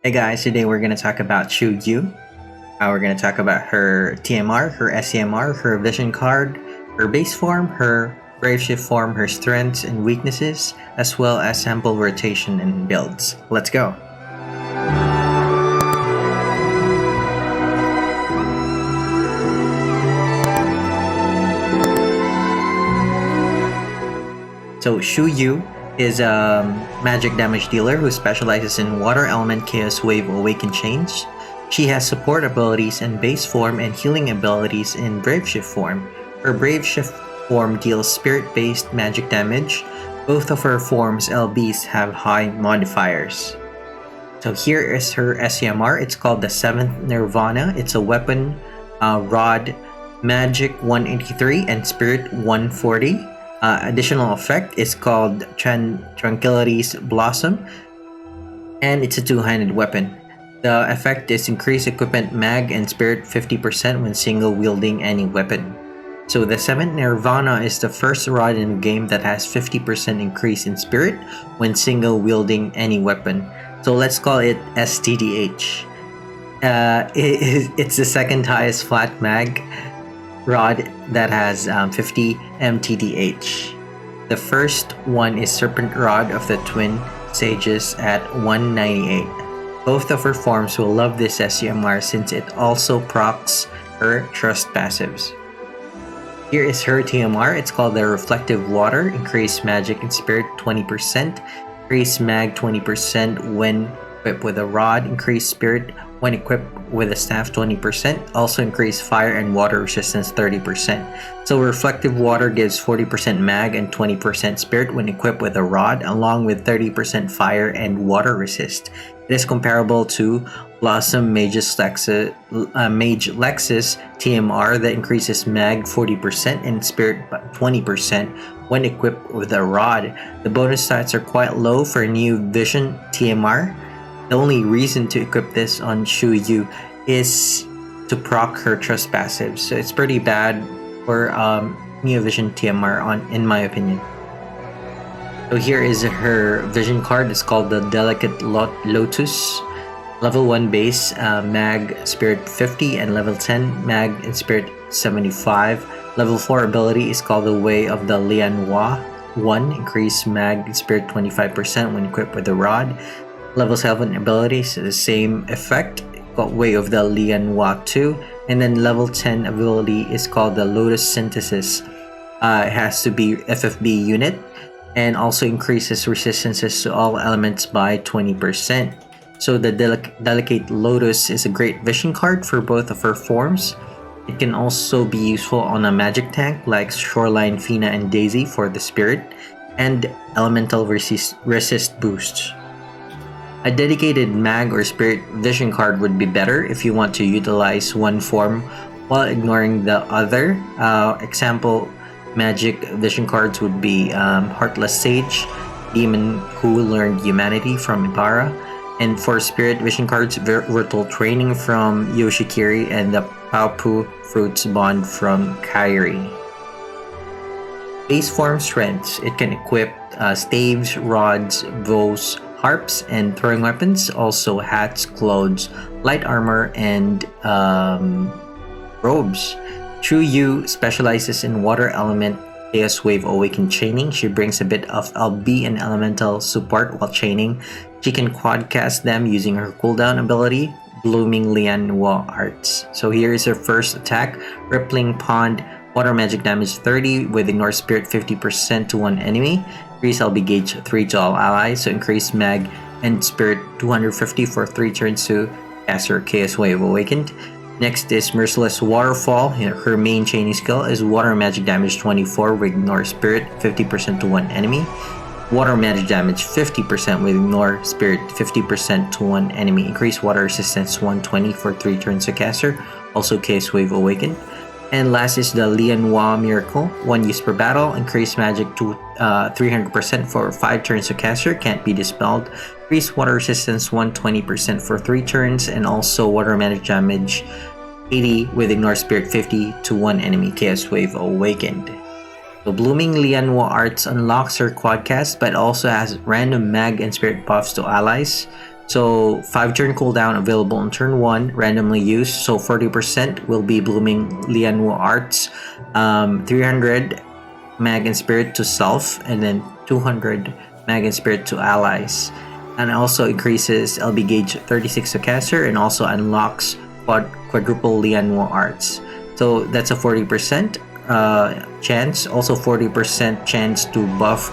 Hey guys, today we're going to talk about Shui. We're going to talk about her TMR, her STMR, her vision card, her base form, her brave shift form, her strengths and weaknesses, as well as sample rotation and builds. Let's go! So Shui is a magic damage dealer who specializes in water element chaos wave awaken chains. She has support abilities in base form and healing abilities in brave shift form. Her brave shift form deals spirit based magic damage. Both of her forms LBs have high modifiers. So here is her SCMR. It's called the 7th Nirvana. It's a weapon, rod, magic 183 and spirit 140. Additional effect is called Tranquility's Blossom, and it's a two-handed weapon. The effect is increase equipment mag and spirit 50% when single wielding any weapon. So the 7th Nirvana is the first rod in the game that has 50% increase in spirit when single wielding any weapon. So let's call it STDH. It's the second highest flat mag rod that has 50 MTDH. The first one is Serpent Rod of the Twin Sages at 198. Both of her forms will love this SCMR since it also procs her trust passives. Here is her TMR. It's called the Reflective Water. Increase magic and spirit 20%. Increase mag 20% when equipped with a rod. Increase spirit when equipped with a staff 20%, also increase fire and water resistance 30%. So reflective water gives 40% mag and 20% spirit when equipped with a rod, along with 30% fire and water resist. It is comparable to Blossom Mage Lexus TMR that increases mag 40% and spirit 20% when equipped with a rod. The bonus stats are quite low for new Vision TMR. The only reason to equip this on Shui is to proc her trust passive, so it's pretty bad for Neo Vision TMR in my opinion. So here is her vision card. It's called the Delicate Lotus. Level 1 base, mag spirit 50, and level 10 mag and spirit 75. Level 4 ability is called the Way of the Lianhua 1, increase mag and spirit 25% when equipped with a rod. Level 7 abilities, the same effect, got Way of the Lianhua 2, and then level 10 ability is called the Lotus Synthesis. It has to be FFBE unit, and also increases resistances to all elements by 20%. So the Delicate Lotus is a great vision card for both of her forms. It can also be useful on a magic tank like Shoreline Fina and Daisy for the spirit, and elemental resist boosts. A dedicated mag or spirit vision card would be better if you want to utilize one form while ignoring the other. Example magic vision cards would be Heartless Sage, Demon who learned humanity from Ibarra, and for spirit vision cards, Virtual Training from Yoshikiri and the Paupu Fruits Bond from Kairi. Base form strengths. It can equip staves, rods, bows, harps, and throwing weapons, also hats, clothes, light armor, and robes. Shui specializes in water element chaos wave awaken chaining. She brings a bit of LB and elemental support while chaining. She can quadcast them using her cooldown ability, Blooming Lianhua Arts. So here is her first attack, Rippling Pond, water magic damage 30 with ignore spirit 50% to one enemy. Increase LB gauge 3 to all allies, so increase mag and spirit 250 for 3 turns to cast her Chaos Wave Awakened. Next is Merciless Waterfall. Her main chaining skill is water magic damage 24 with ignore spirit 50% to one enemy. Water magic damage 50% with ignore spirit 50% to one enemy. Increase water resistance 120 for 3 turns to cast her, also Chaos Wave Awakened. And last is the Lianhua Miracle. 1 use per battle. Increase magic to 300% for 5 turns to caster. Can't be dispelled. Increase water resistance 120% for 3 turns. And also water magic damage 80 with ignore spirit 50 to 1 enemy. Chaos Wave Awakened. So Blooming Lianhua Arts unlocks her quadcast, but also has random mag and spirit buffs to allies. So 5 turn cooldown available on turn 1, randomly used. So 40% will be blooming Lianwu Arts, 300 mag and spirit to self, and then 200 mag and spirit to allies. And also increases LB gauge 36 to caster, and also unlocks quadruple Lianwu Arts. So that's a 40% chance. Also 40% chance to buff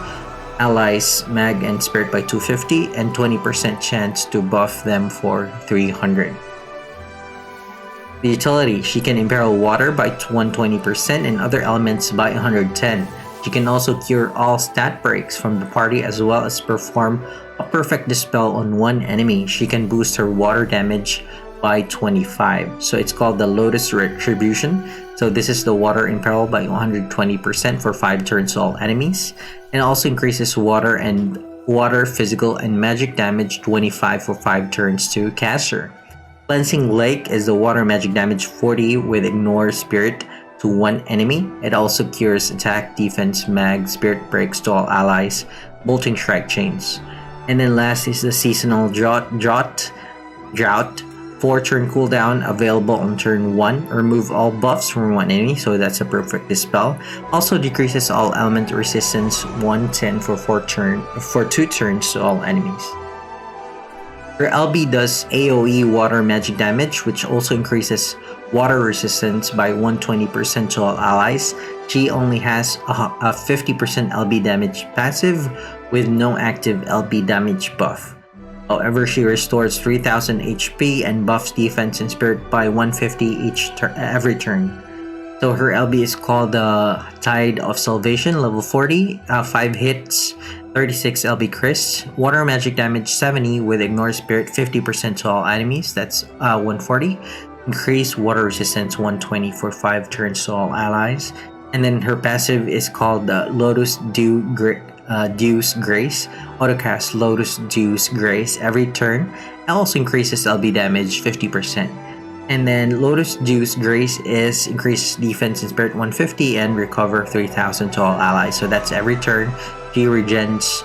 allies mag and spirit by 250, and 20% chance to buff them for 300. The utility: she can imperil water by 120% and other elements by 110. She can also cure all stat breaks from the party, as well as perform a perfect dispel on one enemy. She can boost her water damage by 25. So it's called the Lotus Retribution. So this is the water imperil by 120% for 5 turns to all enemies, and also increases water physical and magic damage 25 for 5 turns to caster. Cleansing Lake is the water magic damage 40 with ignore spirit to one enemy. It also cures attack, defense, mag, spirit breaks to all allies, bolting strike chains. And then last is the seasonal drought. 4 turn cooldown available on turn 1. Remove all buffs from one enemy, so that's a perfect dispel. Also decreases all element resistance 110 for 2 turns to all enemies. Her LB does AoE water magic damage, which also increases water resistance by 120% to all allies. She only has a 50% LB damage passive with no active LB damage buff. However, she restores 3000 HP and buffs defense and spirit by 150 every turn. So her LB is called the Tide of Salvation, level 40, 5 hits, 36 LB Chris, water magic damage 70 with ignore spirit 50% to all enemies, that's 140, increase water resistance 120 for 5 turns to all allies. And then her passive is called the Lotus Dew's Grace, autocast Lotus Dew's Grace every turn. It also increases LB damage 50%. And then Lotus Dew's Grace is increases defense and spirit 150 and recover 3000 to all allies. So that's every turn. She regens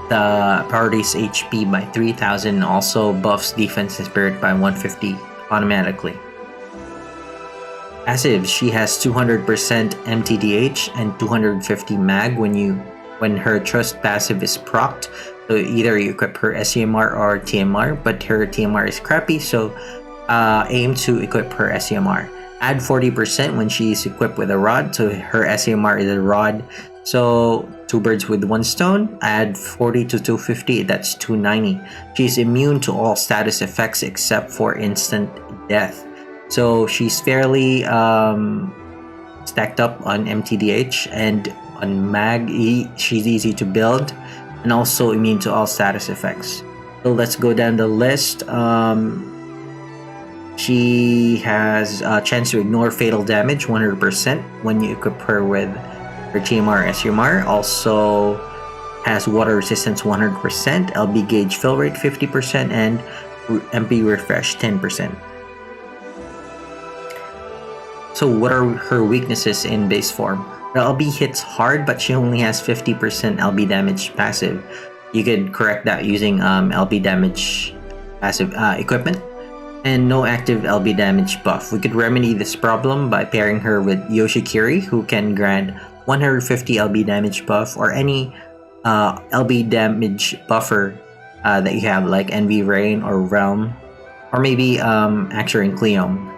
the party's HP by 3000 and also buffs defense and spirit by 150 automatically. Passive: she has 200% MTDH and 250 mag when her trust passive is procced. So either you equip her STMR or TMR, but her TMR is crappy, so aim to equip her STMR. Add 40% when she is equipped with a rod, so her STMR is a rod. So 2 birds with 1 stone. Add 40 to 250, that's 290. She's immune to all status effects except for instant death. So she's fairly stacked up on MTDH, and on mag, she's easy to build and also immune to all status effects. So let's go down the list. She has a chance to ignore fatal damage 100% when you equip her with her TMR SUMR. Also has water resistance 100%, LB gauge fill rate 50%, and MP refresh 10%. So what are her weaknesses in base form? Her LB hits hard, but she only has 50% LB damage passive. You could correct that using LB damage passive equipment. And no active LB damage buff. We could remedy this problem by pairing her with Yoshikiri, who can grant 150 LB damage buff, or any LB damage buffer that you have, like Envy Rain or Realm, or maybe Axure and Cleom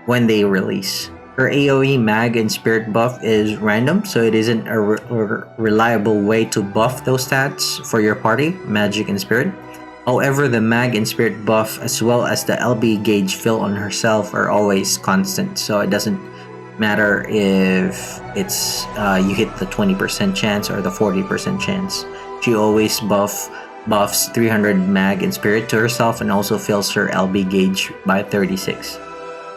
when they release. Her AoE mag and spirit buff is random, so it isn't a reliable way to buff those stats for your party, magic and spirit. However, the mag and spirit buff as well as the LB gauge fill on herself are always constant, so it doesn't matter if it's you hit the 20% chance or the 40% chance. She always buffs 300 mag and spirit to herself and also fills her LB gauge by 36.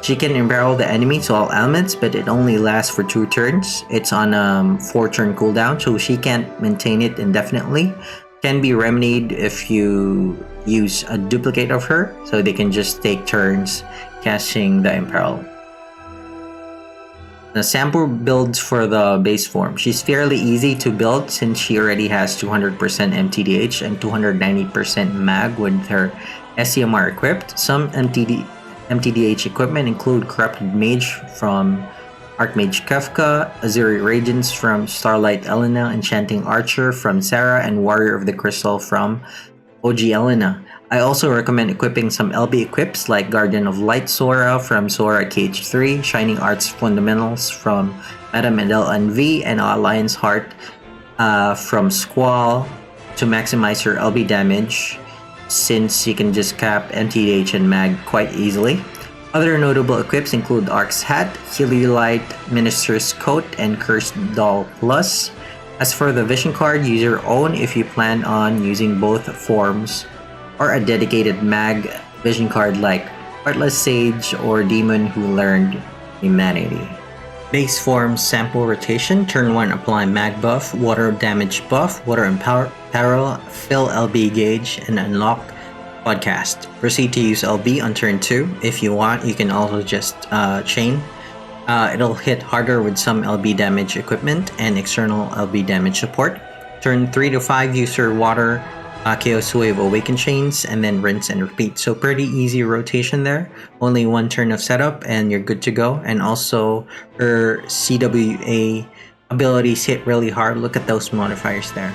She can imperil the enemy to all elements, but it only lasts for 2 turns. It's on 4 turn cooldown, so she can't maintain it indefinitely. Can be remedied if you use a duplicate of her, so they can just take turns casting the imperil. The sample builds for the base form. She's fairly easy to build since she already has 200% MTDH and 290% mag with her STMR equipped. Some MTDH equipment include Corrupted Mage from Archmage Kefka, Azure Radiance from Starlight Elena, Enchanting Archer from Sarah, and Warrior of the Crystal from OG Elena. I also recommend equipping some LB equips like Guardian of Light Sora from Sora KH3, Shining Arts Fundamentals from Madame Adele NV, and Alliance Heart from Squall to maximize her LB damage, since you can just cap MTDH and mag quite easily. Other notable equips include Ark's Hat, Light, Minister's Coat, and Cursed Doll Plus. As for the vision card, use your own if you plan on using both forms, or a dedicated mag vision card like Heartless Sage or Demon Who Learned Humanity. Base form sample rotation. Turn 1 apply mag buff, water damage buff, water peril, fill LB gauge, and unlock podcast. Proceed to use LB on turn 2. If you want, you can also just chain. It'll hit harder with some LB damage equipment and external LB damage support. Turn 3 to 5, use your water Chaos Wave Awaken Chains, and then rinse and repeat. So pretty easy rotation there. Only one turn of setup and you're good to go. And also her CWA abilities hit really hard. Look at those modifiers there.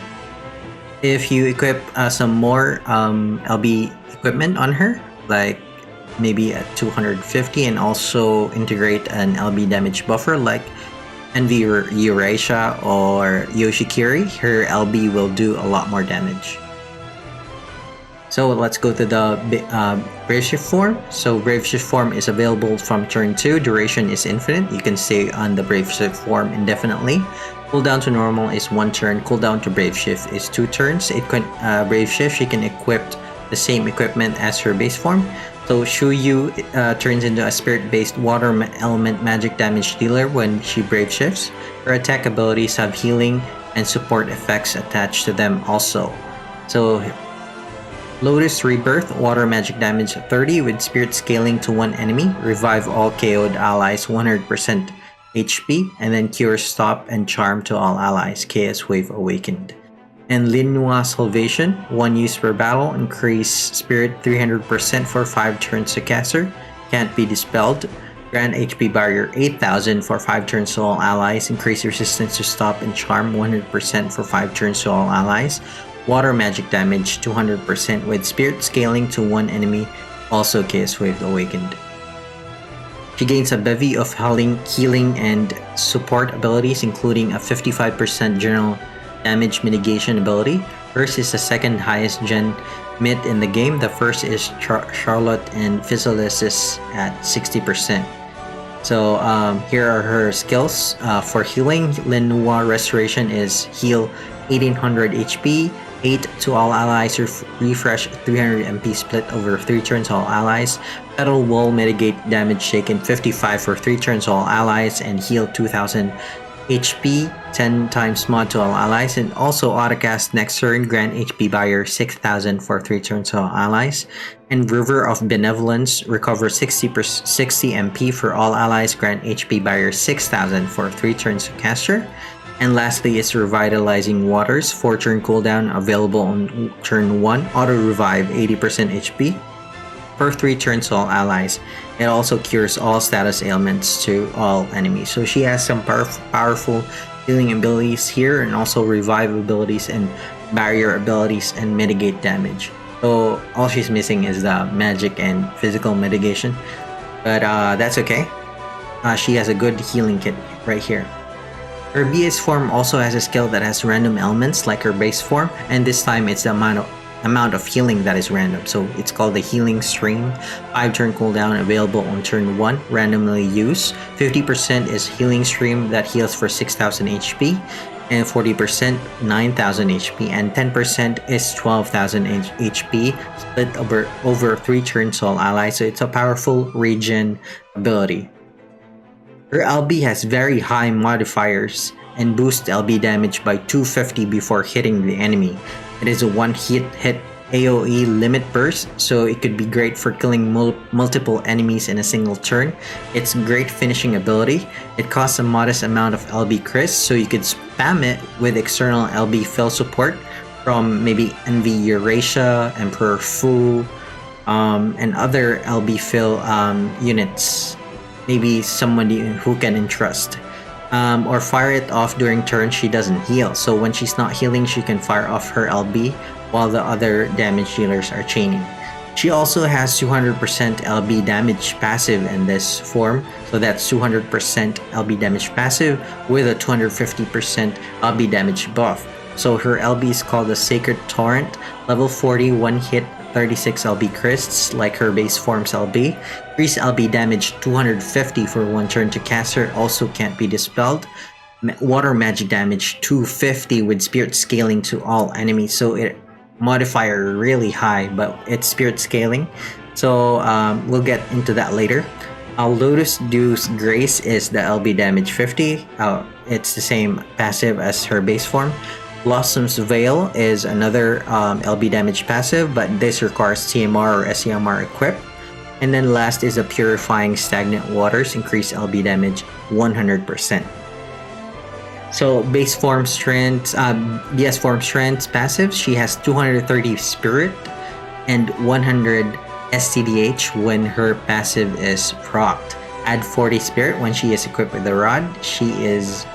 If you equip some more LB equipment on her, like maybe at 250, and also integrate an LB damage buffer like Envy Eurasia or Yoshikiri, her LB will do a lot more damage. So let's go to the Brave Shift form. So Brave Shift form is available from turn 2. Duration is infinite. You can stay on the Brave Shift form indefinitely. Cooldown to normal is 1 turn. Cooldown to Brave Shift is 2 turns. Brave Shift, she can equip the same equipment as her base form. So Shui turns into a spirit-based water element magic damage dealer when she Brave Shifts. Her attack abilities have healing and support effects attached to them also. So Lotus Rebirth, water magic damage 30 with spirit scaling to one enemy, revive all KO'd allies 100% HP, and then cure stop and charm to all allies, Chaos Wave Awakened. And Linua Salvation, 1 use per battle, increase spirit 300% for 5 turns to caster, can't be dispelled. Grant HP barrier 8000 for 5 turns to all allies, increase resistance to stop and charm 100% for 5 turns to all allies. Water magic damage 200% with spirit scaling to one enemy, also Chaos Wave Awakened. She gains a bevy of healing and support abilities, including a 55% general damage mitigation ability. Hers is the second highest gen mid in the game. The first is Charlotte and Physilis at 60%. So here are her skills. For healing, Linua Restoration is heal 1800 HP, 8 to all allies, refresh 300 MP split over 3 turns all allies. Petal will mitigate damage taken 55 for 3 turns all allies and heal 2000 HP 10 times mod to all allies, and also autocast next turn, grant HP barrier 6000 for 3 turns to all allies. And River of Benevolence, recover 60 MP for all allies, grant HP barrier 6000 for 3 turns to caster. And lastly is Revitalizing Waters, 4 turn cooldown, available on turn 1, auto revive 80% HP for 3 turns to all allies. It also cures all status ailments to all enemies. So she has some powerful healing abilities here, and also revive abilities and barrier abilities and mitigate damage. So all she's missing is the magic and physical mitigation, but that's okay. She has a good healing kit right here. Her BS form also has a skill that has random elements like her base form, and this time it's the amount of healing that is random. So it's called the Healing Stream. 5 turn cooldown, available on turn 1, randomly used. 50% is Healing Stream that heals for 6000 HP, and 40% 9000 HP, and 10% is 12,000 HP, split over 3 turns to all allies. So it's a powerful regen ability. Her LB has very high modifiers and boosts LB damage by 250 before hitting the enemy. It is a one hit AoE limit burst, so it could be great for killing multiple enemies in a single turn. It's great finishing ability. It costs a modest amount of LB Chris, so you could spam it with external LB fill support from maybe Envy Eurasia, Emperor Fu, and other LB fill units. Maybe somebody who can entrust. Or fire it off during turn she doesn't heal. So when she's not healing, she can fire off her LB while the other damage dealers are chaining. She also has 200% LB damage passive in this form, so that's 200% LB damage passive with a 250% LB damage buff. So her LB is called the Sacred Torrent, level 40, 1 hit, 36 LB crisps like her base form's LB. Increase LB damage 250 for 1 turn to cast her, also can't be dispelled. Water magic damage 250 with spirit scaling to all enemies, so it modifier really high, but it's spirit scaling, so we'll get into that later. Lotus Dew's Grace is the LB damage 50. It's the same passive as her base form. Blossom's Veil is another LB damage passive, but this requires TMR or STMR equip. And then last is a Purifying Stagnant Waters, increase LB damage 100%. So base form strength, BS form strength passive, she has 230 spirit and 100 STDH when her passive is procced. Add 40 spirit when she is equipped with the rod. She has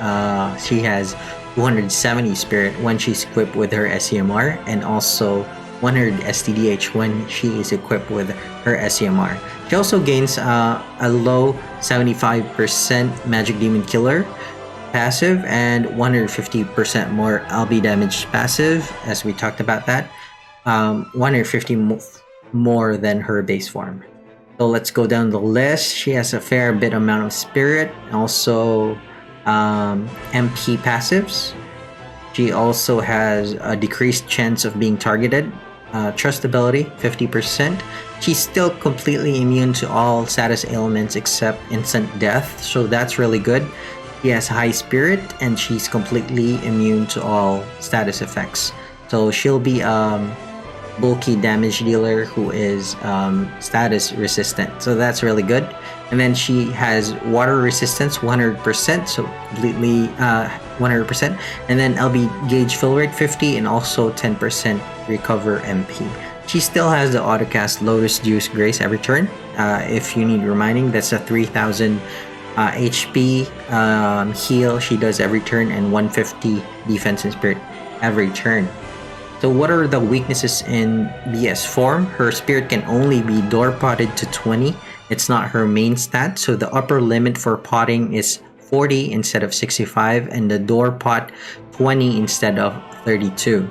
270 spirit when she's equipped with her SCMR, and also 100 STDH when she is equipped with her SCMR. She also gains a low 75% Magic Demon Killer passive and 150% more LB damage passive, as we talked about that. 150 more than her base form. So let's go down the list. She has a fair bit amount of spirit, also MP passives. She also has a decreased chance of being targeted. Trust ability 50%. She's still completely immune to all status ailments except instant death, so that's really good. She has high spirit and she's completely immune to all status effects. So she'll be bulky damage dealer who is status resistant. So that's really good. And then she has water resistance 100%, so completely 100%. And then LB gauge fill rate 50 and also 10% recover MP. She still has the autocast Lotus Dew's Grace every turn. If you need reminding, that's a 3000 HP heal she does every turn and 150 defense and spirit every turn. So what are the weaknesses in BS form? Her spirit can only be door potted to 20. It's not her main stat, so the upper limit for potting is 40 instead of 65 and the door pot 20 instead of 32.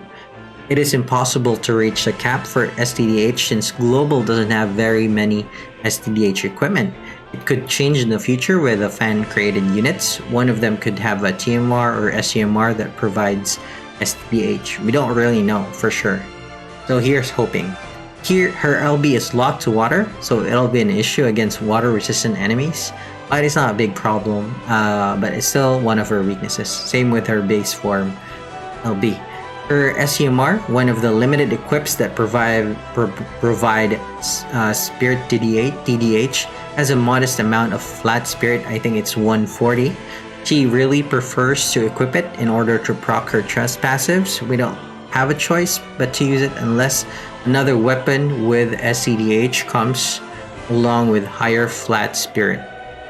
It is impossible to reach the cap for STDH since Global doesn't have very many STDH equipment. It could change in the future with the fan-created units. One of them could have a TMR or SCMR that provides STDH. We don't really know for sure. So here's hoping. Here, her LB is locked to water, so it'll be an issue against water-resistant enemies. But it's not a big problem, but it's still one of her weaknesses. Same with her base form LB. Her SCMR, one of the limited equips that provide Spirit TDH, has a modest amount of flat spirit. I think it's 140. She really prefers to equip it in order to proc her trust passives. We don't have a choice but to use it unless another weapon with SCDH comes along with higher flat spirit.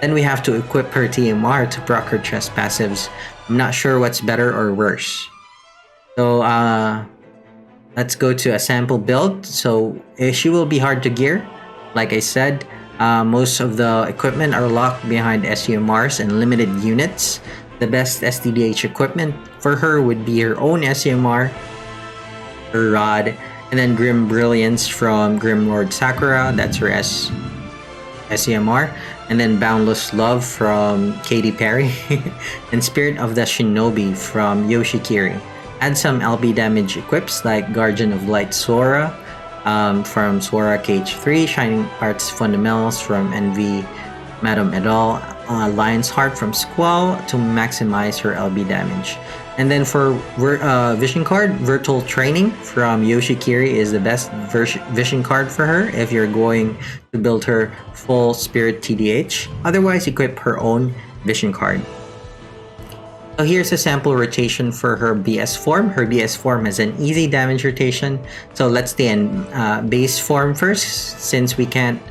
Then we have to equip her TMR to proc her trust passives. I'm not sure what's better or worse. So let's go to a sample build. So she will be hard to gear. Like I said, most of the equipment are locked behind SCMRs and limited units. The best STDH equipment for her would be her own SCMR, her rod, and then Grim Brilliance from Grim Lord Sakura, that's her SCMR, and then Boundless Love from Katy Perry, and Spirit of the Shinobi from Yoshikiri. Add some LB damage equips like Guardian of Light Sora from Sora KH3, Shining Hearts Fundamentals from NV Madame et al., Lion's Heart from Squall to maximize her LB damage. And then for vision card, Virtual Training from Yoshikiri is the best vision card for her if you're going to build her full Spirit TDH. Otherwise, equip her own vision card. So here's a sample rotation for her BS form. Her BS form has an easy damage rotation. So let's stay in base form first, since we can't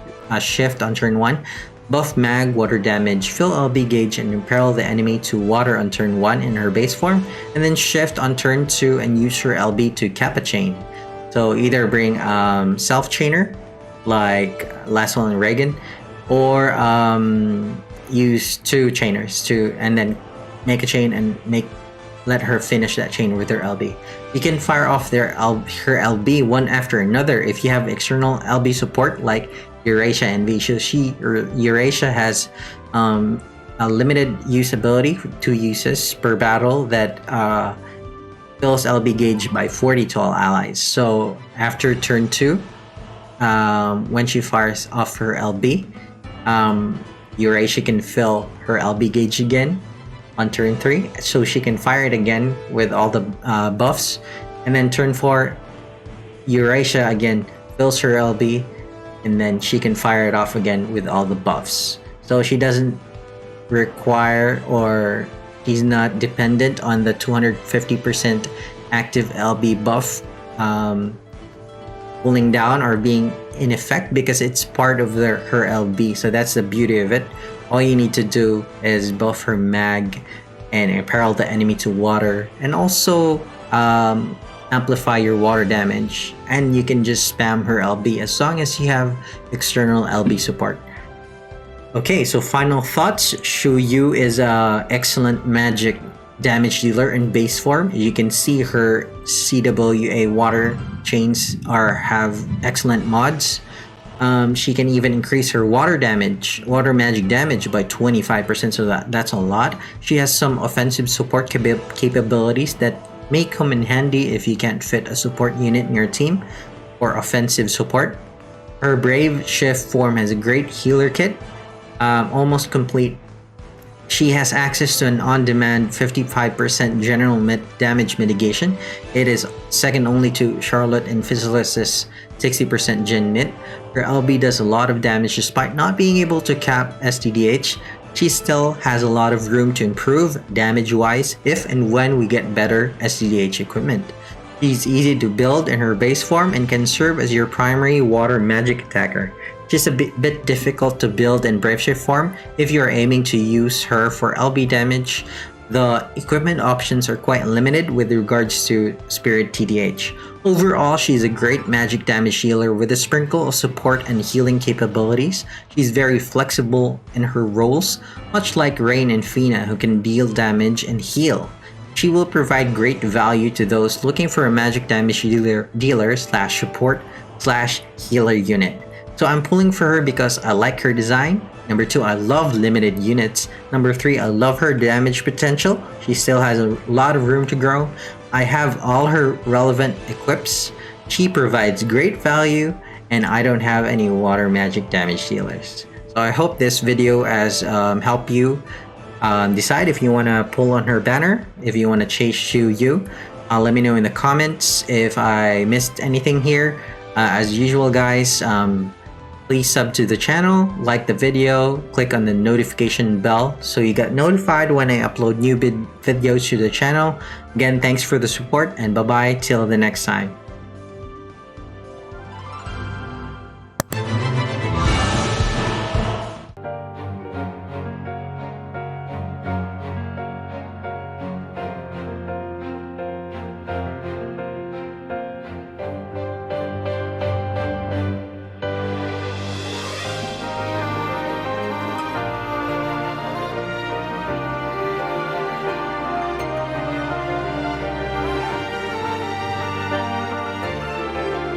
shift on turn 1. Buff mag, water damage, fill LB gauge, and imperil the enemy to water on turn 1 in her base form. And then shift on turn 2 and use her LB to Kappa chain. So either bring self-chainer, like Lasso and Reagan, or use 2 chainers and then make a chain and let her finish that chain with her LB. You can fire off her LB one after another if you have external LB support like Eurasia and V. So Eurasia has a limited use ability, 2 uses per battle, that fills LB gauge by 40 to all allies. So after turn 2, when she fires off her LB, Eurasia can fill her LB gauge again on turn 3, so she can fire it again with all the buffs. And then turn 4, Eurasia again fills her LB, and then she can fire it off again with all the buffs. So she doesn't require, or she's not dependent on the 250% active LB buff cooling down or being in effect, because it's part of her LB. So that's the beauty of it. All you need to do is buff her mag and imperil the enemy to water, and also amplify your water damage, and you can just spam her LB as long as you have external LB support. Okay, so final thoughts. Shui is a excellent magic damage dealer in base form. You can see her CWA water chains have excellent mods. She can even increase her water magic damage by 25%, so that's a lot. She has some offensive support capabilities that may come in handy if you can't fit a support unit in your team or offensive support. Her Brave Shift form has a great healer kit, almost complete. She has access to an on-demand 55% general damage mitigation. It is second only to Charlotte and Physilis's 60% gen mit. Her LB does a lot of damage despite not being able to cap STDH. She still has a lot of room to improve damage-wise if and when we get better STDH equipment. She's easy to build in her base form and can serve as your primary water magic attacker. She's a bit difficult to build in Brave Shift form if you are aiming to use her for LB damage. The equipment options are quite limited with regards to Spirit TDH. Overall, she's a great magic damage healer with a sprinkle of support and healing capabilities. She's very flexible in her roles, much like Rain and Fina, who can deal damage and heal. She will provide great value to those looking for a magic damage dealer slash support slash healer unit. So I'm pulling for her because I like her design. Number 2, I love limited units. Number 3, I love her damage potential. She still has a lot of room to grow. I have all her relevant equips. She provides great value, and I don't have any water magic damage dealers. So I hope this video has helped you decide if you want to pull on her banner, if you want to chase Shui. Let me know in the comments if I missed anything here. As usual, guys, please sub to the channel, like the video, click on the notification bell so you get notified when I upload new videos to the channel. Again, thanks for the support, and bye-bye till the next time.